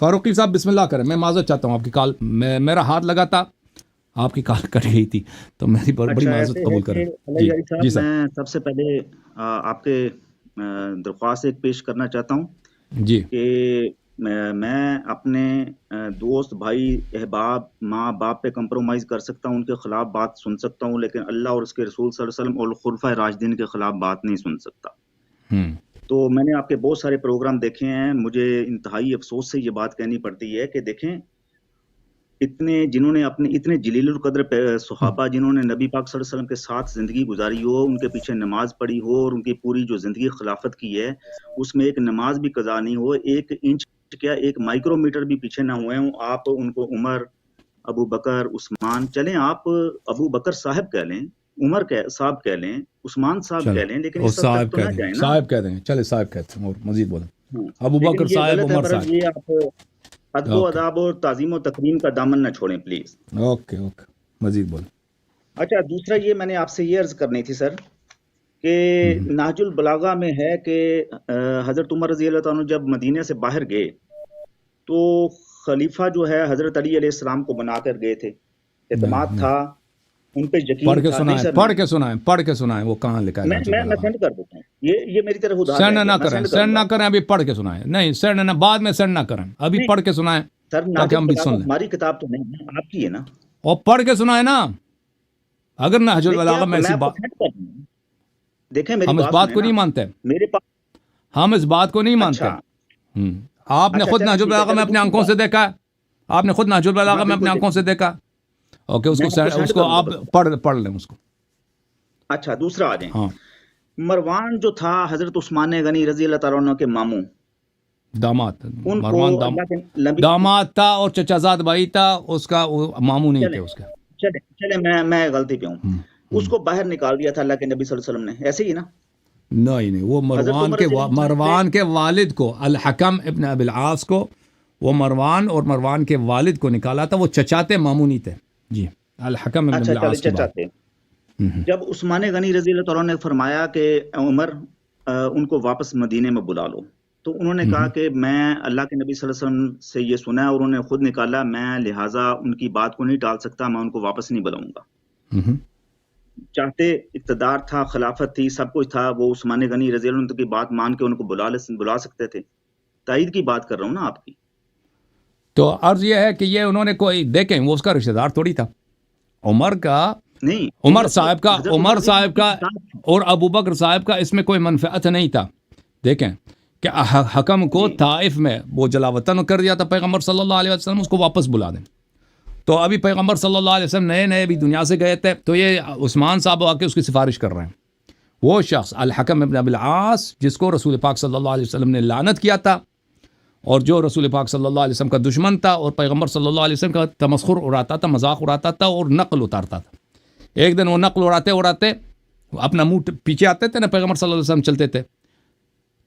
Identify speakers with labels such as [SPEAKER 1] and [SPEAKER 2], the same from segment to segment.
[SPEAKER 1] فاروقی صاحب بسم اللہ کریں. میں معذرت چاہتا ہوں آپ کی کال میرا ہاتھ لگا تھا, آپ کی کال کٹ گئی تھی, تو میری بڑی معذرت قبول کریں.
[SPEAKER 2] جی صاحب, میں سب سے پہلے آپ کے درخواست ایک پیش کرنا چاہتا ہوں
[SPEAKER 1] جی
[SPEAKER 2] کہ میں اپنے دوست بھائی احباب ماں باپ پہ کمپرومائز کر سکتا ہوں, ان کے خلاف بات سن سکتا ہوں, لیکن اللہ اور اس کے رسول صلی اللہ علیہ وسلم اور خلفائے راشدین کے خلاف بات نہیں سن سکتا. تو میں نے آپ کے بہت سارے پروگرام دیکھے ہیں, مجھے انتہائی افسوس سے یہ بات کہنی پڑتی ہے کہ دیکھیں جنہوں نے اپنے اتنے جلیل القدر صحابہ جنہوں نے نبی پاک صلی اللہ علیہ وسلم کے ساتھ زندگی گزاری ہو, ان کے پیچھے نماز پڑھی ہو اور ان کی پوری جو زندگی خلافت کی ہے اس میں ایک نماز بھی قضا نہیں ہو, ایک انچ کیا ایک مائکرو میٹر بھی پیچھے نہ ہوئے ہوں, آپ ان کو عمر, ابو بکر, عثمان, چلیں آپ ابو بکر صاحب کہہ لیں, عمر صاحب کہہ لیں, عثمان صاحب کہہ لیں, لیکن اس حد تک تو نہ جائیں نا.
[SPEAKER 1] صاحب کہہ دیں, چلے صاحب کہتے ہیں اور مزید بولیں, ابو بکر صاحب, عمر صاحب.
[SPEAKER 2] یہ آپ ادب و اداب اور تعظیم و تکریم کا دامن نہ چھوڑیں پلیز.
[SPEAKER 1] اوکے مزید بولیں.
[SPEAKER 2] اچھا, دوسرا یہ میں نے آپ سے یہ عرض کرنی تھی سر کہ نہج البلاغہ میں ہے کہ حضرت عمر رضی اللہ تعالیٰ جب مدینے سے باہر گئے تو خلیفہ جو ہے حضرت علی علیہ السلام کو بنا کر گئے تھے, اعتماد تھا ان پہ, یقین
[SPEAKER 1] پڑھ کے
[SPEAKER 2] تھا.
[SPEAKER 1] سنائیں, پڑھ کے سنائیں, وہ کہاں لکھا ہے؟
[SPEAKER 2] میں سینڈ کر دیتا ہوں, یہ میری طرف ادھار
[SPEAKER 1] سینڈ نہ کریں, ابھی پڑھ کے سنائیں. نہیں سینڈ نہ, بعد میں سینڈ نہ کریں, ابھی پڑھ کے سنائیں تاکہ ہم بھی سن لیں.
[SPEAKER 2] ہماری کتاب تو نہیں, آپ کی ہے نا,
[SPEAKER 1] اور پڑھ کے سنائیں نا. اگر نہج البلاغہ میں ایسی بات,
[SPEAKER 2] دیکھیں
[SPEAKER 1] ہم اس بات کو نہیں مانتے, ہم اس بات کو نہیں مانتے. آپ نے خود نہج البلاغہ میں اپنے آنکھوں سے دیکھا ہے, آپ نے خود نہج البلاغہ میں اپنے آنکھوں سے دیکھا. اوکے, اس کو آپ پڑھ لیں اس کو.
[SPEAKER 2] اچھا, دوسرا آ جائیں. مروان جو تھا حضرت عثمان غنی رضی اللہ تعالیٰ عنہ کے ماموں,
[SPEAKER 1] داماد تھا اور چچا زاد بھائی تھا, اس کا ماموں نہیں تھے اس کا.
[SPEAKER 2] چلے میں غلطی پہ ہوں, اس کو باہر نکال دیا تھا اللہ کے نبی صلی اللہ علیہ وسلم نے, ایسے ہی نا؟
[SPEAKER 1] نہیں, وہ مروان کے والد کو, الحکم ابن ابی العاص کو, وہ مروان اور مروان کے والد کو نکالا تھا, وہ چچاتے ماموں نہیں تھے. جی, الحکم ابن ابی العاص کے
[SPEAKER 2] چچاتے. جب عثمان غنی رضی اللہ تعالیٰ نے فرمایا کہ عمر ان کو واپس مدینے میں بلا لو, تو انہوں نے کہا کہ میں اللہ کے نبی صلی اللہ علیہ وسلم سے یہ سنا ہے اور انہوں نے خود نکالا, میں لہٰذا ان کی بات کو نہیں ٹال سکتا, میں ان کو واپس نہیں بلاؤں گا. چاہتے, اقتدار تھا, خلافت تھی, سب کچھ تھا, وہ عثمان غنی رضی اللہ عنہ کی بات مان کے ان کو بلا سکتے تھے. تائید کی بات کر رہا ہوں نا آپ کی.
[SPEAKER 1] تو عرض یہ ہے کہ یہ انہوں نے کوئی, دیکھیں وہ اس کا رشتہ دار تھوڑی تھا, عمر کا
[SPEAKER 2] نہیں,
[SPEAKER 1] عمر صاحب کا اور ابو بکر صاحب کا اس میں کوئی منفعت نہیں تھا. دیکھیں کہ حکم کو طائف میں وہ جلا وطن کر دیا تھا پیغمبر صلی اللہ علیہ وسلم, اس کو واپس بلا دیں. تو ابھی پیغمبر صلی اللہ علیہ وسلم نئے بھی دنیا سے گئے تھے, تو یہ عثمان صاحب آ کے اس کی سفارش کر رہے ہیں. وہ شخص الحکم ابن ابی العاص جس کو رسول پاک صلی اللہ علیہ وسلم نے لعنت کیا تھا, اور جو رسول پاک صلی اللہ علیہ وسلم کا دشمن تھا, اور پیغمبر صلی اللہ علیہ وسلم کا تمسخر اڑاتا تھا, مذاق اڑاتا تھا اور نقل اتارتا تھا. ایک دن وہ نقل اڑاتے اپنا منہ پیچھے آتے تھے نا, پیغمبر صلی اللہ علیہ وسلم چلتے تھے,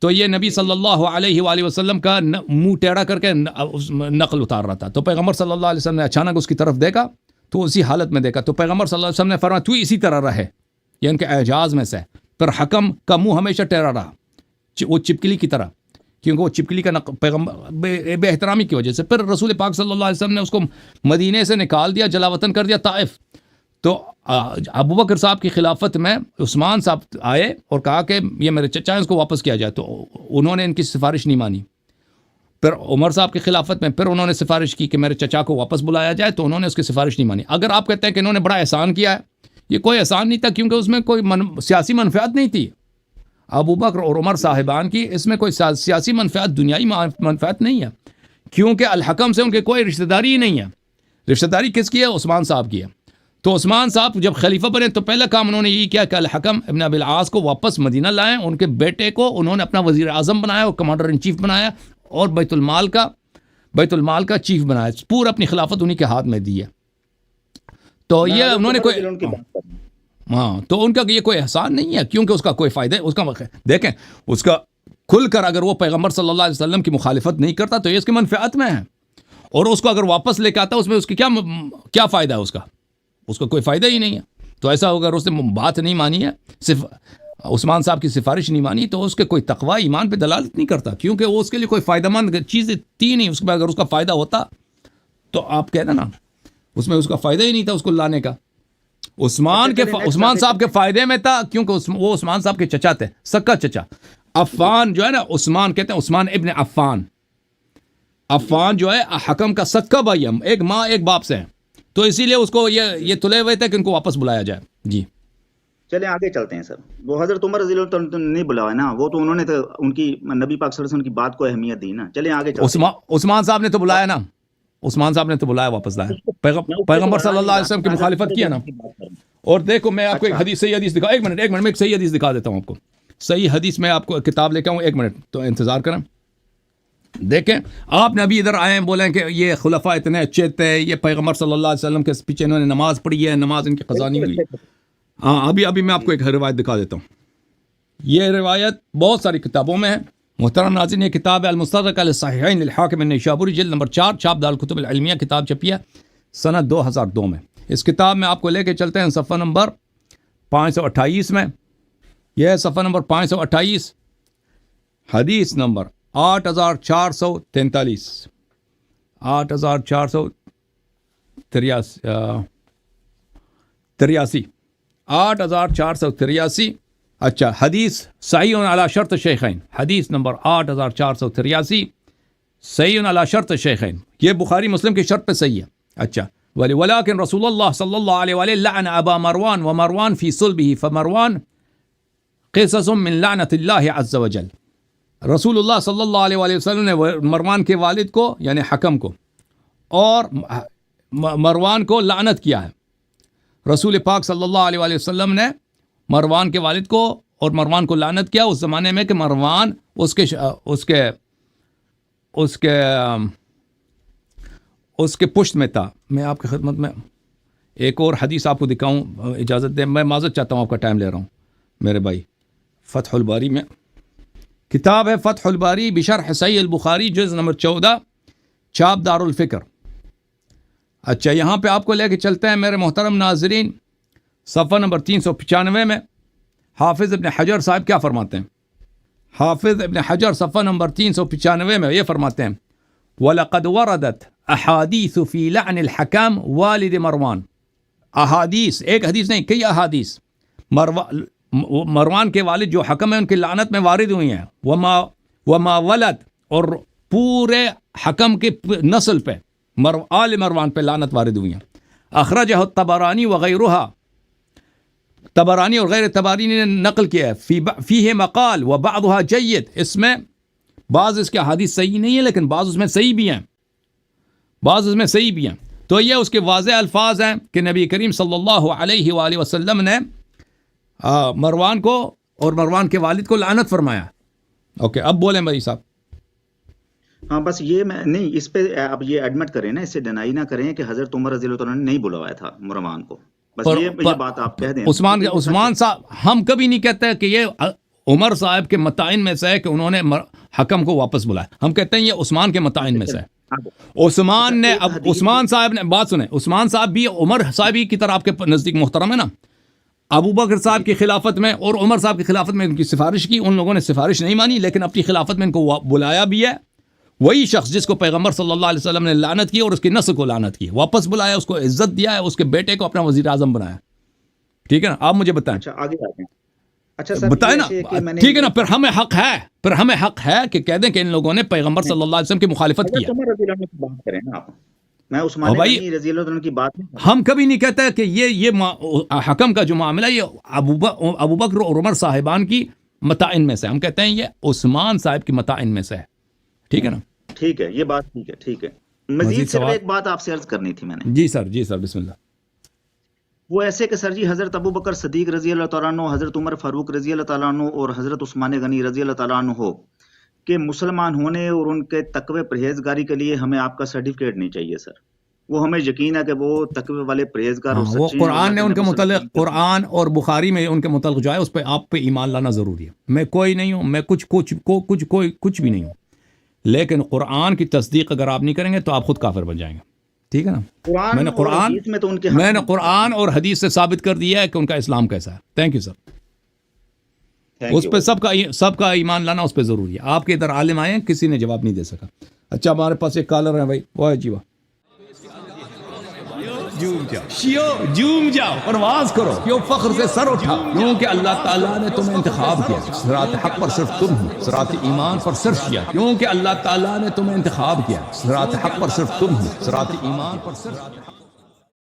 [SPEAKER 1] تو یہ نبی صلی اللہ علیہ وآلہ وسلم کا منہ ٹیڑھا کر کے نقل اتار رہا تھا. تو پیغمبر صلی اللہ علیہ وسلم نے اچانک اس کی طرف دیکھا, تو اسی حالت میں دیکھا, تو پیغمبر صلی اللہ علیہ وسلم نے فرمایا تو اسی طرح رہے, یہ ان کے اعجاز میں سے. پر حکم کا منہ ہمیشہ ٹیڑھا رہا, وہ چپکلی کی طرح, کیونکہ وہ چپکلی کا پیغمبر بے احترامی کی وجہ سے. پھر رسول پاک صلی اللہ علیہ وسلم نے اس کو مدینے سے نکال دیا, جلا وطن کر دیا طائف. تو ابو بکر صاحب کی خلافت میں عثمان صاحب آئے اور کہا کہ یہ میرے چچا ہیں, اس کو واپس کیا جائے, تو انہوں نے ان کی سفارش نہیں مانی. پھر عمر صاحب کی خلافت میں پھر انہوں نے سفارش کی کہ میرے چچا کو واپس بلایا جائے, تو انہوں نے اس کی سفارش نہیں مانی. اگر آپ کہتے ہیں کہ انہوں نے بڑا احسان کیا ہے, یہ کوئی احسان نہیں تھا, کیونکہ اس میں کوئی سیاسی منفعت نہیں تھی. ابو بکر اور عمر صاحبان کی اس میں کوئی سیاسی منفعت, دنیائی منفعت نہیں ہے, کیونکہ الحکم سے ان کے کوئی رشتہ داری ہی نہیں ہے. رشتہ داری کس کی ہے؟ عثمان صاحب کی ہے. تو عثمان صاحب جب خلیفہ بنے تو پہلا کام انہوں نے یہی کیا کہ الحکم ابن ابی العاص کو واپس مدینہ لائیں. ان کے بیٹے کو انہوں نے اپنا وزیر اعظم بنایا اور کمانڈر ان چیف بنایا, اور بیت المال کا چیف بنایا. پورا اپنی خلافت انہی کے ہاتھ میں دی ہے. تو یہ انہوں نے کوئی تو ان کا یہ کوئی احسان نہیں ہے, کیونکہ اس کا کوئی فائدہ ہے. اس کا دیکھیں, اس کا کھل کر اگر وہ پیغمبر صلی اللہ علیہ وسلم کی مخالفت نہیں کرتا تو یہ اس کی منفعت میں ہے, اور اس کو اگر واپس لے کے آتا اس میں اس کی کیا فائدہ ہے, اس کا کوئی فائدہ ہی نہیں ہے. تو ایسا اگر اس نے بات نہیں مانی ہے, صرف عثمان صاحب کی سفارش نہیں مانی تو اس کے کوئی تقوی ایمان پہ دلالت نہیں کرتا، کیونکہ وہ اس کے لیے کوئی فائدہ مند چیز تھی نہیں. اس کے بعد اگر اس کا فائدہ ہوتا تو آپ کہتے نا اس میں اس کا فائدہ ہی نہیں تھا اس کو لانے کا. عثمان صاحب کے فائدے میں تھا، کیونکہ وہ عثمان صاحب کے چچا تھے، سکا چچا. عفان جو ہے نا، عثمان کہتے ہیں عثمان ابن عفان. عفان جو ہے حکم کا سکا بھائی، ہم ایک ماں ایک باپ سے ہیں، تو اسی لیے اس کو یہ تلے ہوئے تھے کہ ان کو واپس بلایا جائے. جی
[SPEAKER 2] چلیں آگے چلتے ہیں سر. وہ حضرت عمر رضی اللہ عنہ نہیں بلایا نا، وہ تو انہوں نے تو ان کی نبی پاک صلی اللہ علیہ وسلم کی بات کو اہمیت دی نا. چلیں آگے چلتے ہیں.
[SPEAKER 1] عثمان صاحب نے تو بلایا نا، عثمان صاحب نے تو بلایا، واپس لایا. پیغمبر صلی اللہ علیہ وسلم کی مخالفت کیا نا. اور دیکھو میں آپ کو ایک حدیث، صحیح حدیث دکھا، ایک منٹ میں ایک صحیح حدیث دکھا دیتا ہوں آپ کو. صحیح حدیث میں آپ کو کتاب لے کے آؤں، ایک منٹ تو انتظار کریں. دیکھیں آپ نے ابھی ادھر آئے ہیں بولیں کہ یہ خلفاء اتنے اچھے تھے، یہ پیغمبر صلی اللہ علیہ وسلم کے پیچھے انہوں نے نماز پڑھی ہے، نماز ان کی قضا نہیں ہوئی. ہاں ابھی میں آپ کو ایک روایت دکھا دیتا ہوں. یہ روایت بہت ساری کتابوں میں ہے. محترم ناظرین، یہ کتاب ہے المستدرک علی الصحیحین للحاکم النیشابوری، جلد نمبر 4، چھاپ دارالکتب العلمیہ، کتاب چھپی ہے سنہ 2002 میں. اس کتاب میں آپ کو لے کے چلتے ہیں صفحہ نمبر 528 میں. یہ ہے صفحہ نمبر 528، حدیث نمبر 8443 8483. اچھا، حدیث صحیح علی شرط شیخین، حدیث نمبر 8483 صحیح علی شرط شیخین. یہ بخاری مسلم کی شرط پہ صحیح ہے. اچھا، ولیکن رسول اللہ صلی اللہ علیہ وآلہ لعن ابا مروان ومروان فی صلبہ فمروان قصص من لعنت اللہ عز وجل. رسول اللہ صلی اللہ علیہ وآلہ وسلم نے مروان کے والد کو یعنی حکم کو اور مروان کو لعنت کیا ہے. رسول پاک صلی اللہ علیہ وآلہ وسلم نے مروان کے والد کو اور مروان کو لعنت کیا اس زمانے میں کہ مروان اس کے پشت میں تھا. میں آپ کی خدمت میں ایک اور حدیث آپ کو دکھاؤں، اجازت دیں، میں معذرت چاہتا ہوں، آپ کا ٹائم لے رہا ہوں میرے بھائی. فتح الباری میں کتاب ہے، فتح الباری بشرح صحیح البخاری، جز نمبر 14، چھاپ دارالفکر. اچھا، یہاں پہ آپ کو لے کے چلتے ہیں میرے محترم ناظرین، صفحہ نمبر 395 میں حافظ ابن حجر صاحب کیا فرماتے ہیں. حافظ ابن حجر صفحہ نمبر 395 میں یہ فرماتے ہیں وَلَقَدْ وَرَدَتْ أَحَادِيثُ فِي لَعْنِ الْحَكَمْ وَالِدِ مروان. احادیث، ایک حدیث نہیں، کئی احادیث مروان کے والد جو حکم ہیں ان کی لعنت میں وارد ہوئی ہیں. وما ولد، اور پورے حکم کے نسل پہ آل مروان پہ لعنت وارد ہوئی ہیں. اخرجہ الطبرانی وغیرہ، طبرانی اور غیر طبرانی نے نقل کیا ہے. فیہ مقال وبعضها جید، اس میں بعض اس کے حدیث صحیح نہیں ہے لیکن بعض اس میں صحیح بھی ہیں، بعض اس میں صحیح بھی ہیں. تو یہ اس کے واضح الفاظ ہیں کہ نبی کریم صلی اللہ علیہ وآلہ وسلم نے مروان کو اور مروان کے والد کو لعنت فرمایا. اوکے، اب بولیں بھائی صاحب.
[SPEAKER 2] ہاں بس یہ میں نہیں، اس پہ اب یہ ایڈمٹ کریں نا، اس سے ڈینائی نہ کریں کہ حضرت عمر رضی اللہ عنہ نے نہیں بلوایا تھا مروان کو. بس یہ بات آپ کہہ دیں.
[SPEAKER 1] عثمان صاحب، ہم کبھی نہیں کہتے کہ یہ عمر صاحب کے متعین میں سے ہے کہ انہوں نے حکم کو واپس بلایا. ہم کہتے ہیں یہ عثمان کے متعین میں سے ہے. عثمان صاحب نے، بات سنیں، عثمان صاحب بھی عمر صاحب کی طرح آپ کے نزدیک محترم ہے نا. ابو بکر صاحب کی خلافت میں اور عمر صاحب کی خلافت میں ان کی سفارش کی، ان لوگوں نے سفارش نہیں مانی لیکن اپنی خلافت میں ان کو بلایا بھی ہے. وہی شخص جس کو پیغمبر صلی اللہ علیہ وسلم نے لعنت کی اور اس کی نسل کو لعنت کی، واپس بلایا، اس کو عزت دیا ہے، اس کے بیٹے کو اپنا وزیر اعظم بنایا. ٹھیک ہے نا، آپ مجھے بتائیں.
[SPEAKER 2] اچھا آگے آتے ہیں. اچھا سر
[SPEAKER 1] بتائیں نا، ٹھیک ہے نا. پھر ہمیں حق ہے کہ کہہ دیں کہ ان لوگوں نے پیغمبر صلی اللہ علیہ وسلم کی مخالفت کی ہے.
[SPEAKER 2] بات کریں نا آپ، میں عثمان غنی رضی اللہ عنہ کی بات نہیں.
[SPEAKER 1] ہم کبھی نہیں کہتے کہ یہ حکم کا جو معاملہ یہ ابو بکر اور عمر صاحبان کی متعین میں سے، ہم کہتے ہیں یہ عثمان صاحب کی متعین میں سے ہے. ٹھیک ہے نا،
[SPEAKER 2] ٹھیک ہے، یہ بات ٹھیک ہے. ٹھیک ہے، مزید صرف ایک بات آپ سے عرض کرنی تھی میں نے.
[SPEAKER 1] جی سر بسم اللہ.
[SPEAKER 2] وہ ایسے کہ سر جی حضرت ابو بکر صدیق رضی اللہ تعالیٰ عنہ، حضرت عمر فاروق رضی اللہ تعالیٰ عنہ اور حضرت عثمان غنی رضی اللہ تعالیٰ عنہ ہو کہ مسلمان ہونے اور ان کے تقوی پرہیزگاری کے لیے ہمیں آپ کا سرٹیفکیٹ نہیں چاہیے سر. وہ ہمیں یقین ہے کہ وہ تقوی والے پرہیزگار اور
[SPEAKER 1] وہ قرآن نے ان کے متعلق، قرآن اور بخاری میں ان کے متعلق جو ہے اس پہ آپ پہ ایمان لانا ضروری ہے. میں کوئی نہیں ہوں، میں کچھ بھی نہیں ہوں، لیکن قرآن کی تصدیق اگر آپ نہیں کریں گے تو آپ خود کافر بن جائیں گے. ٹھیک ہے نا. میں نے قرآن اور حدیث سے ثابت کر دیا ہے کہ ان کا اسلام کیسا ہے. Thank you sir. اس پہ سب کا ایمان لانا اس پہ ضروری ہے. آپ کے ادھر عالم آئے ہیں, کسی نے جواب نہیں دے سکا. اچھا ہمارے پاس ایک کالر ہے بھائی, وہ ہے جیوا. جوم جاؤ, پرواز کرو, کیوں فخر سے سر اٹھا, کیونکہ اللہ تعالیٰ نے تمہیں انتخاب کیا. صراط حق پر صرف تم ہو, صراط ایمان پر صرف کیا, کیونکہ اللہ تعالیٰ نے تمہیں انتخاب کیا. صراط حق پر صرف تم ہو, صراط ایمان پر صرف